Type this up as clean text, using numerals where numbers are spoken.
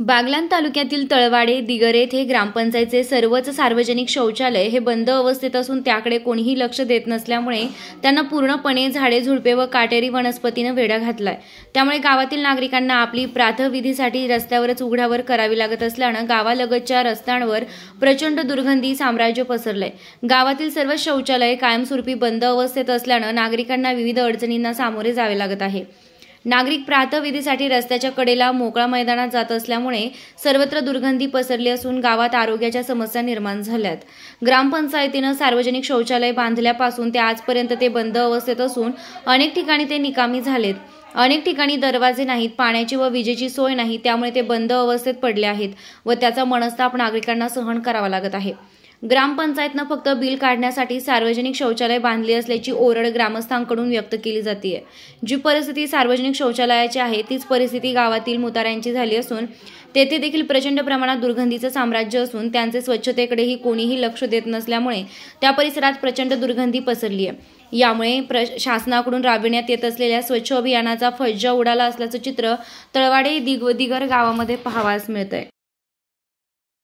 बागलाण तालुक्यातील तळवाडे दिगर येथे ग्रामपंचायतचे सर्वच सार्वजनिक शौचालय हे बंद अवस्थेत असून त्याकडे कोणीही लक्ष देत नसल्यामुळे त्यांना पूर्णपणे झाडे झुडपे व काटेरी वनस्पतीने वेढा घातलाय। त्यामुळे गावातील नागरिकांना आपली प्रातःविधीसाठी रस्त्यावरच उघड्यावर करावी लागत असल्याने गावालगतच्या रस्त्यांवर प्रचंड दुर्गंधी साम्राज्य पसरलंय। गावातील सर्व शौचालय कायमस्वरूपी बंद अवस्थेत असल्याने नागरिकांना विविध अडचणींना सामोरे जावे लागत आहे। नागरिक प्रातःविधीसाठी रस्त्याच्या कडेला मोकळा मैदानात जात असल्यामुळे सर्वत्र दुर्गंधी पसरली असून गावात आरोग्याच्या समस्या निर्माण झाल्यात। ग्रामपंचायतीने सार्वजनिक शौचालय बांधल्यापासून ते आजपर्यंत ते बंद अवस्थेत असून अनेक ठिकाणी ते निकामी झालेत। अनेक ठिकाणी दरवाजे नाहीत, पाण्याची व विजेची सोय नाही, त्यामुळे ते बंद अवस्थेत पडले आहेत व त्याचा मनस्ताप नागरिकांना सहन करावा लागत आहे। ग्रामपंचायतनं फक्त बिल काढण्यासाठी सार्वजनिक शौचालय बांधली असल्याची ओरड ग्रामस्थांकडून व्यक्त केली जाते। जी परिस्थिती सार्वजनिक शौचालयाची आहे तीच परिस्थिती गावातील मुताऱ्यांची झाली असून तेथे देखील प्रचंड प्रमाणात दुर्गंधीचं साम्राज्य असून त्यांचे स्वच्छतेकडेही कोणीही लक्ष देत नसल्यामुळे त्या परिसरात प्रचंड दुर्गंधी पसरली आहे। यामुळे शासनाकडून राबविण्यात येत असलेल्या स्वच्छ अभियानाचा फज्जा उडाला असल्याचं चित्र तळवाडे दिगर गावामध्ये पाहावयास मिळतंय।